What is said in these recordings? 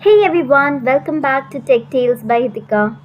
Hey everyone, welcome back to Tech Tales by Hitika.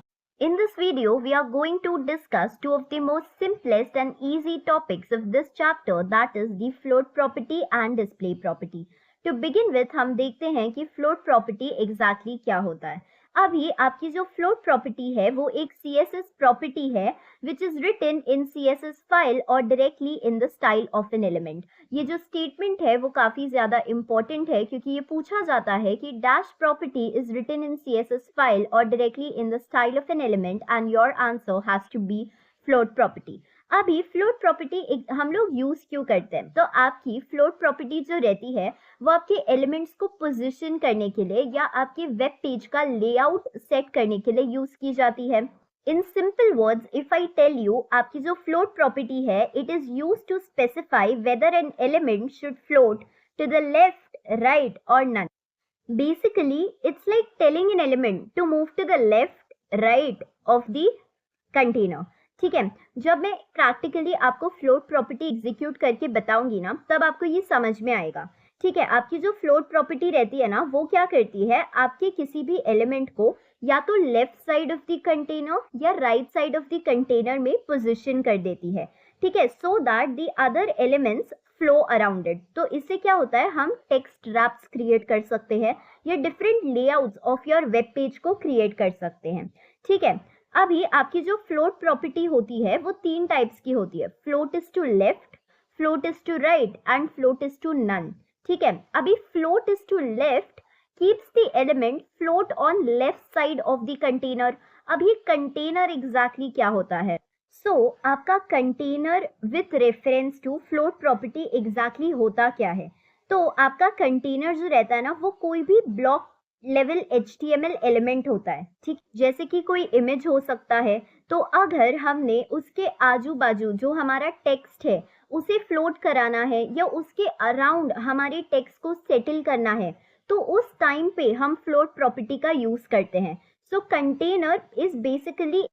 In this video, we are going to discuss two of the most simplest and easy topics of this chapter, that is the float property and display property. To begin with, हम देखते हैं कि float property exactly क्या होता है. अभी आपकी जो float property है वो एक CSS property है which is written in CSS file or directly in the style of an element. ये जो स्टेटमेंट है वो काफी ज्यादा इंपॉर्टेंट है क्योंकि ये पूछा जाता है कि dash property is written in CSS file और directly in the style of an element and your answer has to be float property. अभी फ्लोट प्रॉपर्टी हम लोग यूज क्यों करते हैं, तो आपकी फ्लोट प्रॉपर्टी जो रहती है वो आपके एलिमेंट्स को पोजीशन करने के लिए या आपके वेब पेज का लेआउट सेट करने के लिए यूज की जाती है. In simple words, if I tell you, आपकी जो float property है, it is used to specify whether an element should float to the left, right or none. Basically, it's like telling an element to move to the left, right of the container. ठीक है, जब मैं practically आपको float property execute करके बताऊंगी ना, तब आपको ये समझ में आएगा. ठीक है, आपकी जो फ्लोट प्रॉपर्टी रहती है ना, वो क्या करती है, आपके किसी भी एलिमेंट को या तो left side of the container या right side of the container में पोजीशन कर देती है. ठीक है, so that the other elements flow around it. तो इससे क्या होता है, हम टेक्स्ट रैप्स क्रिएट कर सकते हैं या different layouts of your web page को क्रिएट कर सकते हैं. ठीक है, अभी आपकी जो फ्लोट प्रॉपर्टी होती है वो तीन टाइप्स की होती है. Float is to left, float is to right and float is to none. ठीक है, अभी float is to left keeps the element float on left side of the container. अब ये container exactly क्या होता है, so आपका container with reference to float property exactly होता क्या है. तो आपका container जो रहता है ना, वो कोई भी block level HTML element होता है. ठीक, जैसे कि कोई image हो सकता है, तो अगर हमने उसके आजू बाजू जो हमारा टेक्स्ट है उसे फ्लोट कराना है या उसके अराउंड हमारे टेक्स्ट को सेटल करना है, तो उस टाइम पे हम फ्लोट प्रॉपर्टी का यूज करते हैं. So container is basically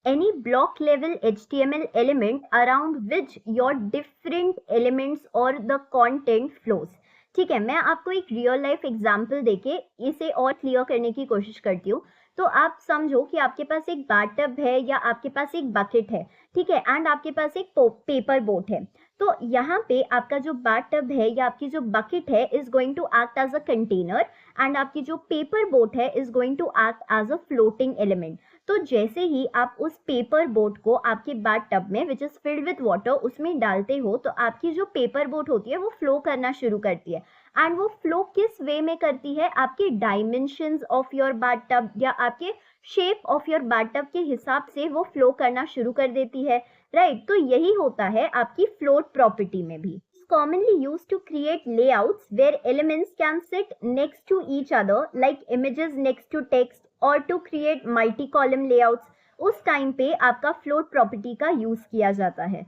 any block level HTML element around which your different elements or the content flows. ठीक है, मैं आपको एक रियल लाइफ एग्जांपल देके इसे और क्लियर करने की कोशिश करती हूँ. तो आप समझो कि आपके पास एक बाथटब है या आपके पास एक बकेट है. ठीक है, एंड आपके पास एक पेपर बोट है. तो यहाँ पे आपका जो बाथटब है या आपकी जो बकेट है is going to act as a container and आपकी जो पेपर बोट है is going to act as a floating element. तो जैसे ही आप उस पेपर बोट को आपके बाथटब में which is filled with water उसमें डालते हो, तो आपकी जो पेपर बोट होती है वो फ्लो करना शुरू करती है. एंड वो फ्लो किस वे में करती है, आपके डायमेंशंस ऑफ योर बाथटब या आपके शेप ऑफ योर बाथटब के हिसाब से वो फ्लो करना शुरू कर देती है. राइट, तो यही होता है आपकी फ्लोट प्रॉपर्टी में भी. Commonly used to create layouts where elements can sit next to each other like images next to text or to create multi-column layouts. उस टाइम पे आपका float property का यूज किया जाता है.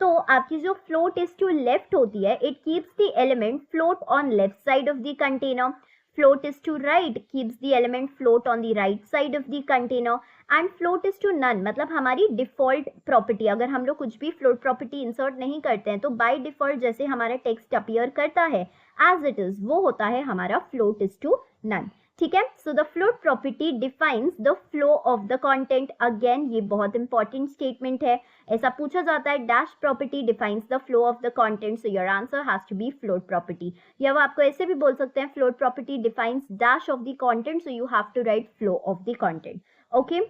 तो आपकी जो float is to left होती है, it keeps the element float on left side of the container. Float is to right keeps the element float on the right side of the container. And float is to none, मतलब हमारी default property, अगर हम लोग कुछ भी float property insert नहीं करते हैं तो बाय डिफॉल्ट जैसे हमारा टेक्स्ट अपीयर करता है एज इट इज, वो होता है हमारा फ्लोट इज टू नन. ठीक है, so the float property defines the flow of the content. Again ये बहुत इंपॉर्टेंट स्टेटमेंट है, ऐसा पूछा जाता है, dash property defines the flow of the content, so your answer has to be float property. या वो आपको ऐसे भी बोल सकते हैं, float property defines dash of the content, so you have to write flow of the content. Okay,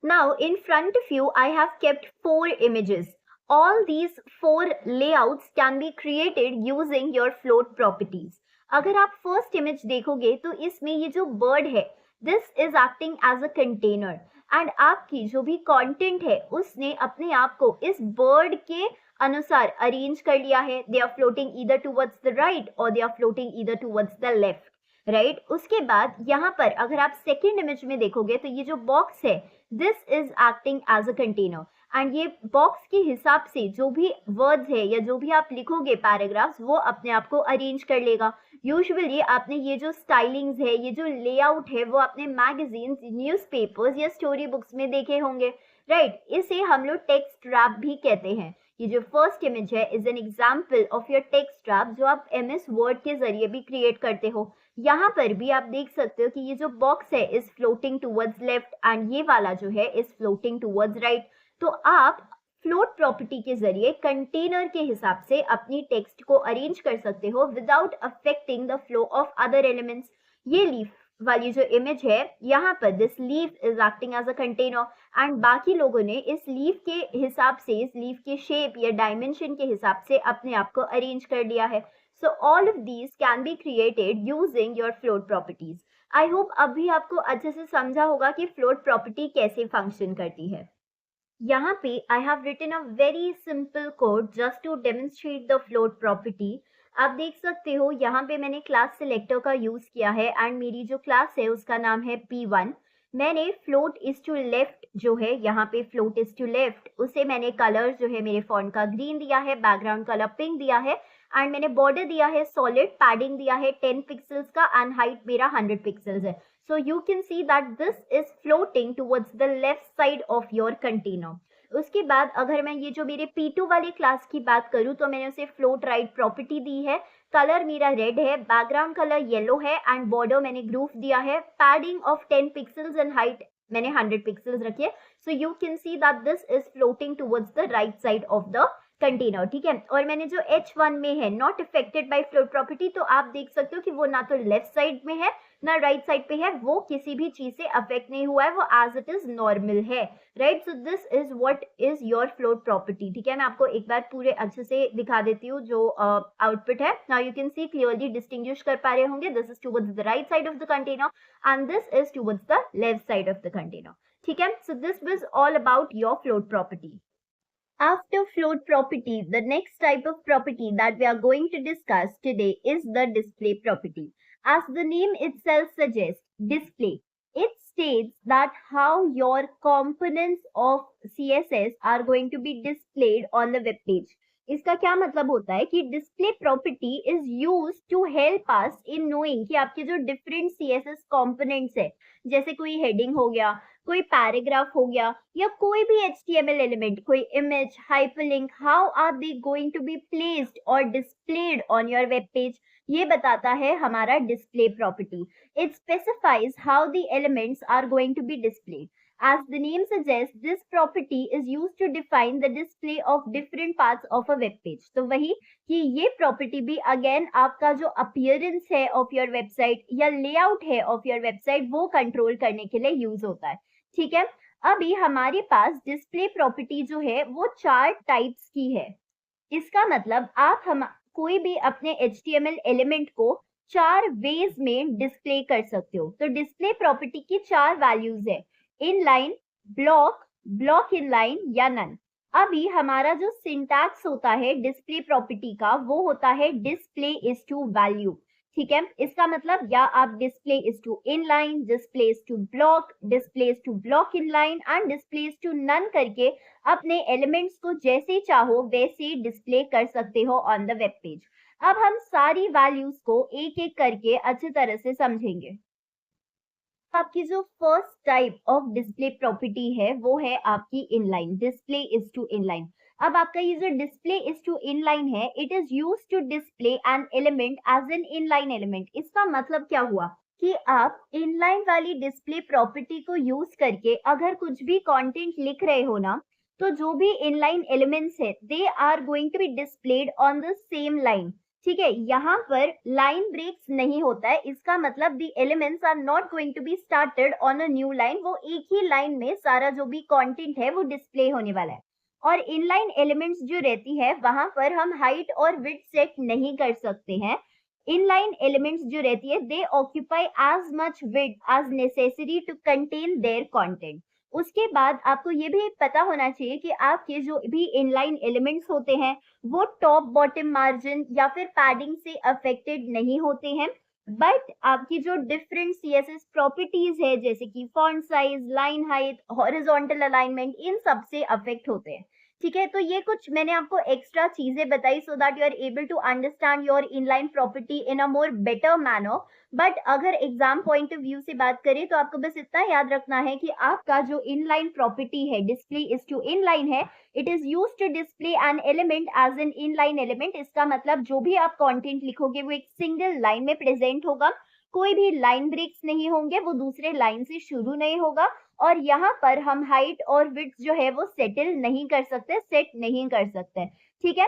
now in front of you I have kept 4 images. All these 4 layouts can be created using your float properties. अगर आप first image देखोगे तो इसमें ये जो bird है this is acting as a container and आपकी जो भी कंटेंट है उसने अपने आप को इस बर्ड के अनुसार अरेंज कर लिया है. They are floating either towards the right और they are floating either towards the left. Right, उसके बाद यहाँ पर अगर आप सेकेंड इमेज में देखोगे तो ये जो बॉक्स है this is acting as a container and ये बॉक्स के हिसाब से जो भी वर्ड्स है या जो भी आप लिखोगे पैराग्राफ्स वो अपने आप को अरेंज कर लेगा. यूजुअली आपने ये जो स्टाइलिंग्स है, ये जो लेआउट है वो अपने मैगजीन्स, न्यूज़पेपर्स या स्टोरी बुक्स में देखे होंगे. राइट, इसे हम लोग टेक्स्ट रैप भी कहते हैं. ये जो फर्स्ट इमेज है is an example of your text rap जो आप MS वर्ड के जरिए भी क्रिएट करते हो. यहाँ पर भी आप देख सकते हो कि ये जो बॉक्स है is floating towards left and ये वाला जो है इज फ्लोटिंग टूवर्ड्स राइट। तो आप फ्लोट प्रॉपर्टी के जरिए कंटेनर के हिसाब से अपनी टेक्स्ट को अरेंज कर सकते हो without affecting the flow of other elements. ये लीफ वाली जो इमेज है यहाँ पर this leaf is acting as a container and बाकी लोगों ने इस लीफ के हिसाब से, इस लीफ के शेप या डायमेंशन के हिसाब से अपने आप को अरेंज कर दिया है। So all of these can be created using your float properties. I hope अभी आपको अच्छे से समझा होगा कि float property कैसे function करती है। यहाँ पे I have written a very simple code just to demonstrate the float property. आप देख सकते हो यहाँ पे मैंने क्लास सिलेक्टर का यूज किया है एंड मेरी जो क्लास है उसका नाम है P1। मैंने float is to left जो है यहाँ पे float is to left उसे मैंने कलर जो है मेरे फॉन्ट का ग्रीन दिया है, बैकग्राउंड कलर पिंक दिया है एंड मैंने बॉर्डर दिया है सॉलिड, पैडिंग दिया है 10 पिक्सल्स का एंड हाइट मेरा 100 पिक्सल्स है। So you can see that this is floating towards the left side of your container. उसके बाद अगर मैं ये जो मेरे P2 वाली क्लास की बात करूं तो मैंने उसे फ्लोट राइट प्रॉपर्टी दी है। कलर मेरा रेड है, बैकग्राउंड कलर येलो है एंड बॉर्डर मैंने ग्रूफ दिया है, padding of 10 pixels and height मैंने 100 पिक्सल्स रखी है। So you can see that this is floating towards the right side of the container, ठीक है। और मैंने जो H1 में है not affected by float property, तो आप देख सकते हो कि वो ना तो लेफ्ट साइड में है ना राइट साइड पे है, वो किसी भी चीज से अफेक्ट नहीं हुआ है, वो एज इट इज नॉर्मल है, right. So this is what is your float property, ठीक है। मैं आपको एक बार पूरे अच्छे से दिखा देती हूँ जो आउटपुट है। Now you can see clearly distinguish कर पा रहे होंगे, this is towards the right side of the container and this is towards the left side of the container, ठीक है। So this was all about your float property. After float property, the next type of property that we are going to discuss today is the display property. As the name itself suggests, display. It states that how your components of CSS are going to be displayed on the web page. इसका क्या मतलब होता है कि display property is used to help us in knowing कि आपके जो different CSS components है, जैसे कोई heading हो गया, कोई पैराग्राफ हो गया या कोई भी HTML एलिमेंट, कोई image, hyperlink, how are they going to be placed और displayed on your web page, ये बताता है हमारा display property. It specifies how the elements are going to be displayed. As the name suggests, this property is used to define the display of different parts of a web page. तो वही कि ये property भी again आपका जो appearance है of your website या layout है of your website वो control करने के लिए use होता है, ठीक है। अभी हमारे पास डिस्प्ले प्रॉपर्टी जो है वो 4 टाइप्स की है। इसका मतलब आप हम कोई भी अपने HTML एलिमेंट को 4 वेज में डिस्प्ले कर सकते हो। तो डिस्प्ले प्रॉपर्टी की 4 वैल्यूज है, इनलाइन, ब्लॉक, ब्लॉक इनलाइन या नन। अभी हमारा जो सिंटैक्स होता है डिस्प्ले प्रॉपर्टी का वो होता है डिस्प्ले इज टू वैल्यू, ठीक है। इसका मतलब या आप display is to inline, display is to block, display is to block inline and display is to none करके अपने एलिमेंट्स को जैसे चाहो वैसे डिस्प्ले कर सकते हो ऑन द वेब पेज। अब हम सारी वैल्यूज को एक एक करके अच्छी तरह से समझेंगे। आपकी जो first type of display property है वो है आपकी inline, display is to inline. अब आपका ये जो डिस्प्ले इज टू इनलाइन है, it is used to display an element as an inline element. इसका मतलब क्या हुआ कि आप इनलाइन वाली डिस्प्ले प्रॉपर्टी को यूज करके अगर कुछ भी कंटेंट लिख रहे हो ना, तो जो भी इनलाइन एलिमेंट्स है they are going to be displayed on the same line, ठीक है। यहाँ पर लाइन ब्रेक्स नहीं होता है, इसका मतलब the elements are not going to be started on a new line, वो एक ही लाइन में सारा जो भी कंटेंट है वो डिस्प्ले होने वाला है। और इनलाइन एलिमेंट्स जो रहती है वहां पर हम हाइट और विड्थ सेट नहीं कर सकते हैं। इनलाइन एलिमेंट्स जो रहती है they occupy as much width as necessary to contain their content. उसके बाद आपको ये भी पता होना चाहिए कि आपके जो भी इनलाइन एलिमेंट्स होते हैं वो टॉप बॉटम मार्जिन या फिर पैडिंग से अफेक्टेड नहीं होते हैं, बट आपकी जो डिफरेंट CSS प्रॉपर्टीज है जैसे कि font size, line height, horizontal alignment, इन सब से अफेक्ट होते हैं, ठीक है। तो ये कुछ मैंने आपको एक्स्ट्रा चीजें बताई so that you are able to understand your inline property in a more better manner. But अगर एग्जाम पॉइंट ऑफ व्यू से बात करें तो आपको बस इतना याद रखना है कि आपका जो इनलाइन प्रॉपर्टी है डिस्प्ले इज टू इनलाइन है, it is used to display an element as an inline element. इसका मतलब जो भी आप कंटेंट लिखोगे वो एक सिंगल लाइन में प्रेजेंट होगा कोई भी लाइन ब्रेक्स नहीं होंगे, वो दूसरे लाइन से शुरू नहीं होगा, और यहाँ पर हम हाइट और विड्थ जो है वो सेटल नहीं कर सकते, सेट नहीं कर सकते। ठीक है,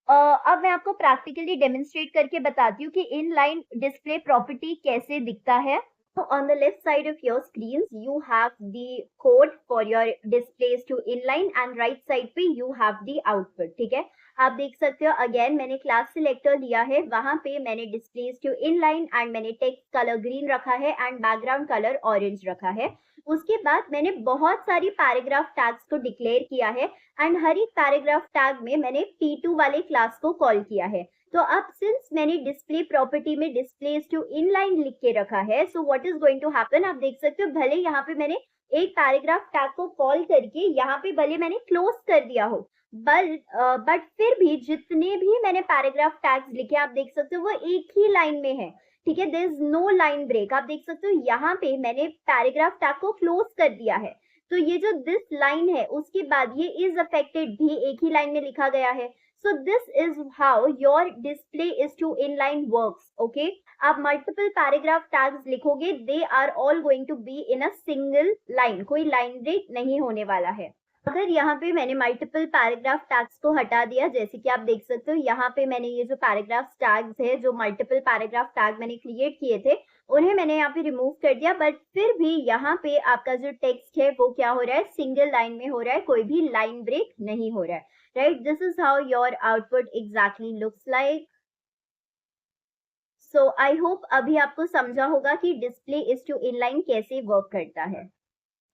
अब मैं आपको प्रैक्टिकली डेमोन्स्ट्रेट करके बताती हूँ कि इनलाइन डिस्प्ले प्रॉपर्टी कैसे दिखता है। On the left side of your screens, you have the code for your displays to inline and right side पे you have the output. ठीक है, आप देख सकते हो अगेन मैंने क्लास सिलेक्टर लिया है, वहां पे मैंने डिस्प्लेस टू इनलाइन एंड मैंने टेक्स्ट कलर ग्रीन रखा है एंड बैकग्राउंड कलर ऑरेंज रखा है। उसके बाद मैंने बहुत सारी पैराग्राफ टैग्स को डिक्लेयर किया है एंड हर एक पैराग्राफ टैग में मैंने P2 वाले क्लास को कॉल किया है। तो अब सिंस मैंने डिस्प्ले प्रॉपर्टी में डिस्प्लेस टू इनलाइन लिख के रखा है, so what is going to happen, आप देख सकते हो भले यहाँ पे मैंने एक पैराग्राफ टैग को कॉल करके यहाँ पे भले मैंने क्लोज कर दिया हो, बट फिर भी जितने भी मैंने पैराग्राफ टैग्स लिखे आप देख सकते हो वो एक ही लाइन में है। ठीक है, there is no line break. आप देख सकते हो यहाँ पे मैंने पैराग्राफ टैग को क्लोज कर दिया है, तो ये जो दिस लाइन है उसके बाद ये इज अफेक्टेड भी एक ही लाइन में लिखा गया है। So this is how your display is to inline works. Okay, आप multiple paragraph tags लिखोगे, they are all going to be in a single line, कोई line break नहीं होने वाला है। अगर यहाँ पे मैंने मल्टीपल पैराग्राफ टैग्स को हटा दिया, जैसे कि आप देख सकते हो यहाँ पे मैंने ये जो पैराग्राफ टैग्स है, जो मल्टीपल पैराग्राफ टैग मैंने क्रिएट किए थे, उन्हें मैंने यहाँ पे रिमूव कर दिया, बट फिर भी यहाँ पे आपका जो टेक्स्ट है वो क्या हो रहा है, सिंगल लाइन में हो रहा है, कोई भी लाइन ब्रेक नहीं हो रहा है। Right, this is how your output exactly looks like. So I hope अभी आपको समझा होगा कि डिस्प्ले इज टू इनलाइन कैसे वर्क करता है।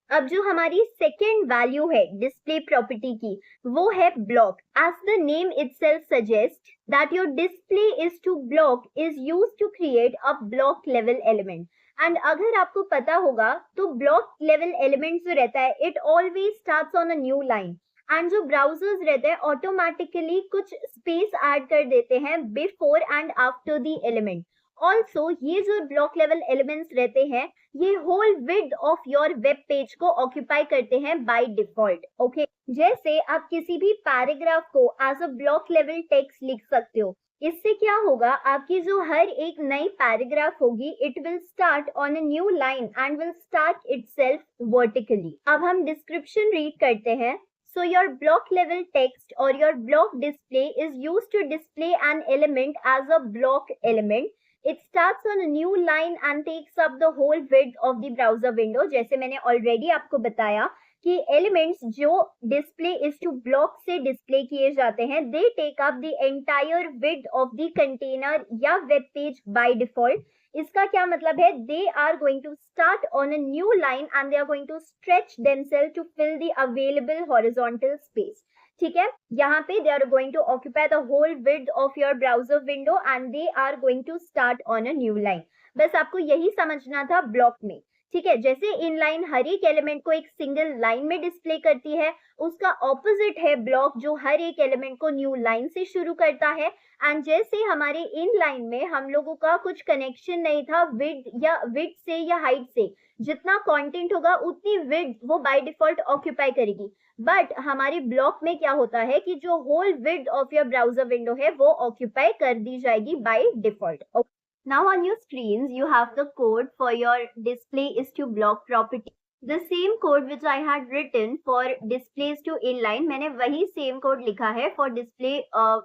अब जो हमारी सेकेंड वैल्यू है डिस्प्ले प्रॉपर्टी की, वो है block. As the name itself suggest that your display is to block is used to create a block level element. And अगर आपको पता होगा तो ब्लॉक लेवल एलिमेंट जो रहता है it always starts on a new line, and जो browsers रहते हैं ऑटोमेटिकली कुछ स्पेस ऐड कर देते हैं before and after the element. Also ये जो ब्लॉक लेवल एलिमेंट्स रहते हैं ये whole width of your web page को ऑक्यूपाई करते हैं बाय डिफॉल्ट। ओके, जैसे आप किसी भी पैराग्राफ को as a block level text लिख सकते हो। इससे क्या होगा, आपकी जो हर एक नई पैराग्राफ होगी it will start on a new line and will start itself vertically. अब हम डिस्क्रिप्शन रीड करते हैं। So your block level text or your block display is used to display an element as a block element. It starts on a new line and takes up the whole width of the browser window. जैसे मैंने already आपको बताया कि elements जो display is to block से display किए जाते हैं, they take up the entire width of the container या web page by default. इसका क्या मतलब है, they are going to start on a new line and they are going to stretch themselves to fill the available horizontal space. ठीक है, यहाँ पे they are going to occupy the whole width of your browser window and they are going to start on a new line. बस आपको यही समझना था block में। ठीक है, जैसे इनलाइन हर एक एलिमेंट को एक सिंगल लाइन में डिस्प्ले करती है, उसका ऑपोजिट है ब्लॉक जो हर एक एलिमेंट को न्यू लाइन से शुरू करता है। एंड जैसे हमारे इन लाइन में हम लोगों का कुछ कनेक्शन नहीं था विड्थ से या हाइट से, जितना कंटेंट होगा उतनी विड्थ वो बाय डिफॉल्ट ऑक्यूपाई करेगी, बट हमारे ब्लॉक में क्या होता है कि जो whole width of your browser window है वो ऑक्यूपाई कर दी जाएगी by default. Now on your screens you have the code for your display is to block property. The same code which I had written for displays to inline, मैंने वही same code लिखा है for display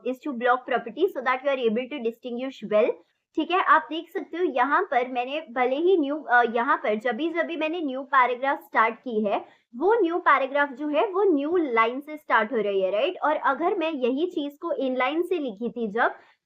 is to block property so that you are able to distinguish well. ठीक है, आप देख सकते हो यहाँ पर मैंने भले ही यहाँ पर जब भी मैंने न्यू पैराग्राफ स्टार्ट की है, वो न्यू पैराग्राफ जो है वो न्यू लाइन से स्टार्ट हो रही है, राइट। और अगर मैं यही चीज को इनलाइन से लिखी थी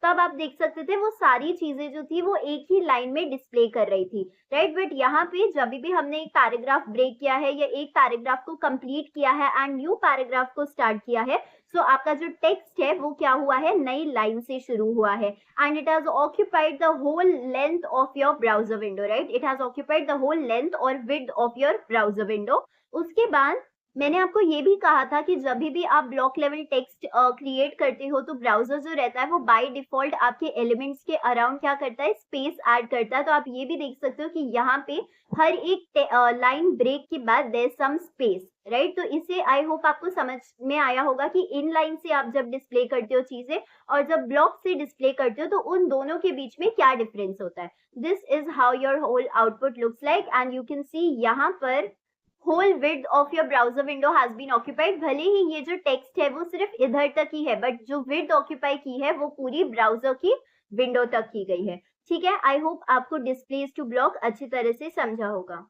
तब आप देख सकते थे वो सारी चीजें जो थी वो एक ही लाइन में डिस्प्ले कर रही थी, राइट। बट यहाँ पे जब भी हमने एक पैराग्राफ ब्रेक किया है या एक पैराग्राफ को कंप्लीट किया है एंड न्यू पैराग्राफ को स्टार्ट किया है, सो आपका जो टेक्स्ट है वो क्या हुआ है, नई लाइन से शुरू हुआ है and it has occupied the whole length of your browser window, right. It has occupied the whole length और width of your browser window. उसके बाद मैंने आपको ये भी कहा था कि जब भी आप ब्लॉक लेवल टेक्स्ट क्रिएट करते हो तो ब्राउजर जो रहता है वो बाय डिफॉल्ट आपके एलिमेंट्स के अराउंड क्या करता है, स्पेस ऐड करता है। तो आप ये भी देख सकते हो कि यहाँ पे हर एक लाइन ब्रेक के बाद देयर सम स्पेस, राइट। तो इसे आई होप आपको समझ में आया होगा कि इन लाइन से आप जब डिस्प्ले करते हो चीजें और जब ब्लॉक से डिस्प्ले करते हो तो उन दोनों के बीच में क्या डिफरेंस होता है। This is how your whole output looks like and you can see यहाँ पर whole width of your browser window has been occupied. भले ही ये जो टेक्स्ट है वो सिर्फ इधर तक ही है, बट जो विड्थ ऑक्यूपाई की है वो पूरी ब्राउजर की विंडो तक की गई है। ठीक है, आई होप आपको डिस्प्लेस टू ब्लॉक अच्छी तरह से समझा होगा।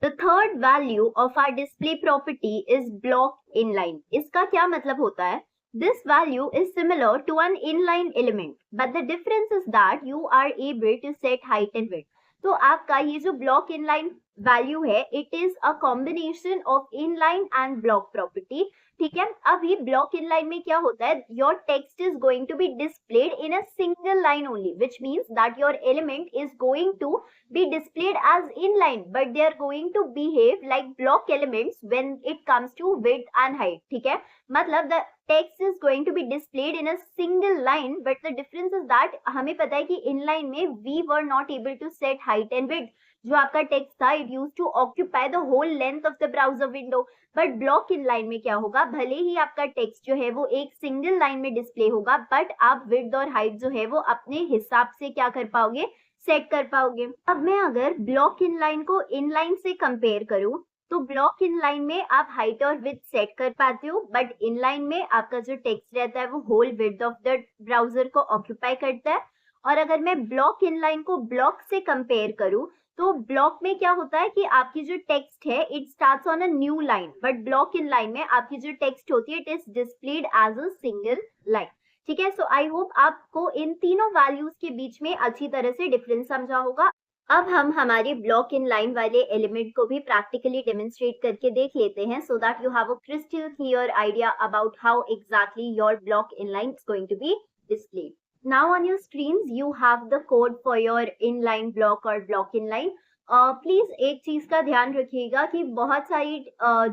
The third value of our display property is block inline. इसका क्या मतलब होता है? This value is similar to an inline element, but the difference is that you are able to set height and width. तो आपका ये जो block inline value है, it is a combination of inline and block property. ठीक है, अब ये block inline में क्या होता है? Your text is going to be displayed in a single line only, which means that your element is going to be displayed as inline, but they are going to behave like block elements when it comes to width and height. ठीक है, मतलब the text is going to be displayed in a single line, but the difference is that हमें पता है कि inline में we were not able to set height and width. जो आपका टेक्स्ट था it use to occupy the whole length of the browser window, but block inline में क्या होगा, भले ही आपका टेक्स्ट जो है वो एक सिंगल लाइन में डिस्प्ले होगा, बट आप विड्थ और हाइट जो है वो अपने हिसाब से क्या कर पाओगे, सेट कर पाओगे। अब मैं अगर ब्लॉक इन लाइन को इन लाइन से कंपेयर करूं तो ब्लॉक इन लाइन में आप हाइट और विड्थ सेट कर पाते हो, बट इन लाइन में आपका जो टेक्स्ट रहता है वो whole width of the browser को ऑक्यूपाई करता है। और अगर मैं ब्लॉक इन लाइन को ब्लॉक से कंपेयर करूं तो ब्लॉक में क्या होता है कि आपकी जो टेक्स्ट है it starts on a new line, but block inline में आपकी जो टेक्स्ट होती है it is displayed as a single line. ठीक है, सो आई होप आपको इन तीनों वैल्यूज के बीच में अच्छी तरह से डिफरेंस समझा होगा। अब हम हमारे ब्लॉक इन लाइन वाले एलिमेंट को भी प्रैक्टिकली डेमोन्स्ट्रेट करके देख लेते हैं so that you have a crystal clear idea about how exactly your block inline is going to be displayed. Now on your screens you have the code for your inline block or block inline. Please एक चीज का ध्यान रखिएगा कि बहुत सारी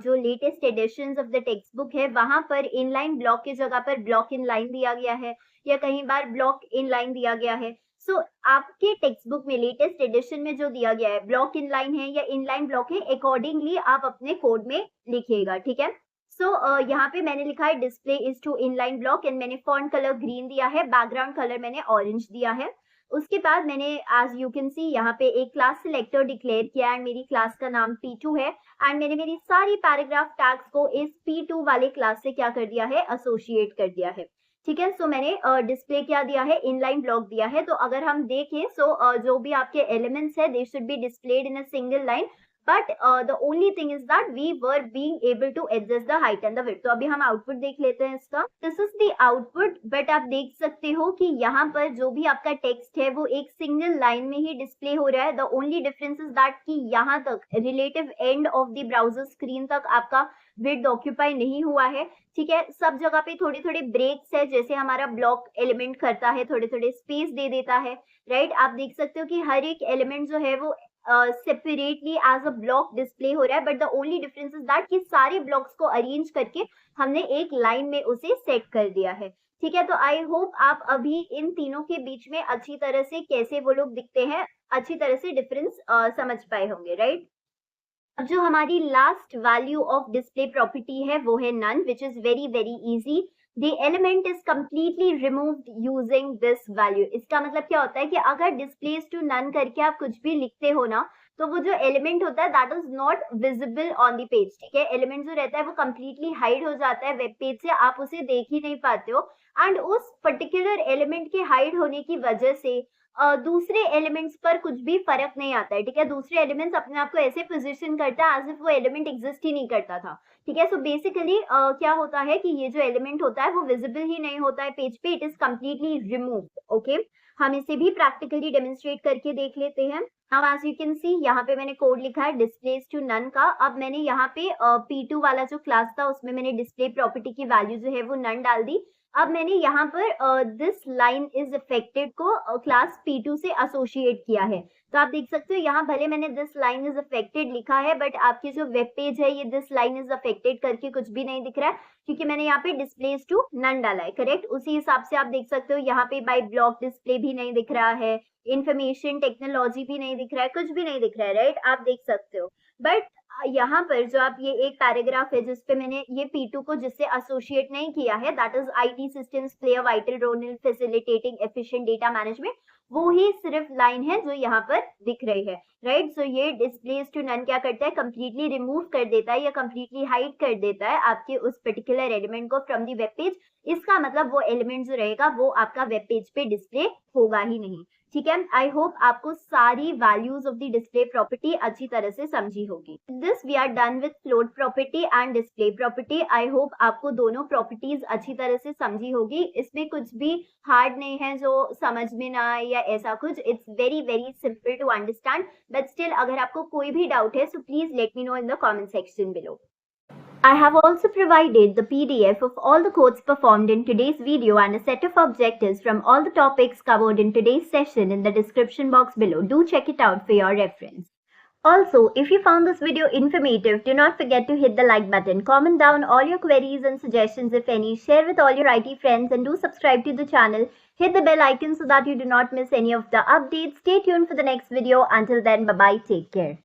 जो latest editions of the text book है वहां पर इनलाइन ब्लॉक की जगह पर ब्लॉक इन लाइन दिया गया है या कहीं बार ब्लॉक इन लाइन दिया गया है। सो आपके टेक्स्ट बुक में लेटेस्ट एडिशन में जो दिया गया है ब्लॉक इन लाइन है या इनलाइन ब्लॉक है, अकॉर्डिंगली आप अपने कोड में लिखिएगा। ठीक है, सो यहाँ पे मैंने लिखा है display is to inline block and मैंने फॉन्ट कलर ग्रीन दिया है, बैकग्राउंड कलर मैंने ऑरेंज दिया है। उसके बाद मैंने एज यू कैन सी यहाँ पे एक क्लास सिलेक्टर डिक्लेयर किया एंड मेरी क्लास का नाम P2 है एंड मैंने मेरी सारी पैराग्राफ टैग्स को इस P2 वाले क्लास से क्या कर दिया है, एसोसिएट कर दिया है। ठीक है, सो मैंने डिस्प्ले क्या दिया है, इनलाइन ब्लॉक दिया है। तो अगर हम देखें सो जो भी आपके एलिमेंट्स है they should be displayed in a single line, but the only thing is that we were being able to adjust the height and the width. तो अभी हम आउटपुट देख लेते हैं इसका। This is the output, but आप देख सकते हो कि यहाँ पर जो भी आपका टेक्स्ट है वो एक सिंगल लाइन में ही डिस्प्ले हो रहा है। The only difference is that कि यहाँ तक relative end of the browser screen तक आपका विड्थ ऑक्यूपाई नहीं हुआ है। ठीक है, सब जगह पे थोड़ी थोड़ी ब्रेक्स है, जैसे हमारा ब्लॉक एलिमेंट करता है, थोड़े थोड़े स्पेस दे देता है, राइट। आप देख सकते हो कि हर एक एलिमेंट जो है वो separately as a block display हो रहा है, but the only difference is that कि सारे ब्लॉक्स को अरेंज करके हमने एक लाइन में उसे सेट कर दिया है। ठीक है, तो आई होप आप अभी इन तीनों के बीच में अच्छी तरह से कैसे वो लोग दिखते हैं अच्छी तरह से डिफरेंस समझ पाए होंगे, राइट। अब जो हमारी last value of display property है वो है none, which is very very easy. The element is completely removed using this value. इसका मतलब क्या होता है कि अगर displays to none करके आप कुछ भी लिखते हो ना तो वो जो एलिमेंट होता है that is not visible on the page. ठीक है, एलिमेंट जो रहता है वो completely hide हो जाता है वेब पेज से, आप उसे देख ही नहीं पाते हो एंड उस पर्टिकुलर एलिमेंट के हाइड होने की वजह से दूसरे एलिमेंट्स पर कुछ भी फर्क नहीं आता है। ठीक है, दूसरे एलिमेंट्स अपने आप को ऐसे पोजीशन करता है एज इफ वो एलिमेंट एग्जिस्ट ही नहीं करता था। ठीक है, सो बेसिकली क्या होता है कि ये जो एलिमेंट होता है वो विजिबल ही नहीं होता है पेज पे, it is completely removed. Okay, हम इसे भी प्रैक्टिकली डेमोन्स्ट्रेट करके देख लेते हैं। Now as you can see यहाँ पे मैंने कोड लिखा है डिस्प्लेस टू नन का। अब मैंने यहाँ पे P2 वाला जो क्लास था उसमें मैंने डिस्प्ले प्रॉपर्टी की वैल्यू जो है वो नन डाल दी अब मैंने यहाँ पर दिस लाइन इज अफेक्टेड को क्लास P2 से एसोसिएट किया है, तो आप देख सकते हो यहाँ भले मैंने दिस लाइन इज अफेक्टेड लिखा है, बट आपकी जो वेब पेज है ये दिस लाइन इज अफेक्टेड करके कुछ भी नहीं दिख रहा है, क्योंकि मैंने यहाँ पे डिस्प्लेस टू नन डाला है। करेक्ट, उसी हिसाब से आप देख सकते हो यहाँ पे बाय ब्लॉक डिस्प्ले भी नहीं दिख रहा है, इंफॉर्मेशन टेक्नोलॉजी भी नहीं दिख रहा है, कुछ भी नहीं दिख रहा है। राइट, आप देख सकते हो। बट यहाँ पर जो आप ये एक पैराग्राफ है जिसपे मैंने ये P2 को जिससे एसोसिएट नहीं किया है, that is IT systems play a vital role in facilitating efficient data management, वो ही सिर्फ लाइन है जो यहाँ पर दिख रही है। राइट, सो ये डिस्प्लेस टू नन क्या करता है, कंप्लीटली रिमूव कर देता है या कंप्लीटली हाइड कर देता है आपके उस पर्टिकुलर एलिमेंट को फ्रॉम दी वेब पेज। इसका मतलब वो एलिमेंट जो रहेगा वो आपका वेब पेज पे डिस्प्ले होगा ही नहीं। ठीक है, आई होप आपको सारी values of the display property अच्छी तरह से समझी होगी। This we are done with float property and display property. I hope आपको दोनों प्रॉपर्टीज अच्छी तरह से समझी होगी। इसमें कुछ भी हार्ड नहीं है जो समझ में ना आए या ऐसा कुछ, it's very very simple to understand. But still अगर आपको कोई भी डाउट है so please let me know in the comment section below. I have also provided the PDF of all the codes performed in today's video and a set of objectives from all the topics covered in today's session in the description box below. Do check it out for your reference. Also, if you found this video informative, do not forget to hit the like button, comment down all your queries and suggestions if any, share with all your IT friends, and do subscribe to the channel. Hit the bell icon so that you do not miss any of the updates. Stay tuned for the next video. Until then, bye-bye. Take care.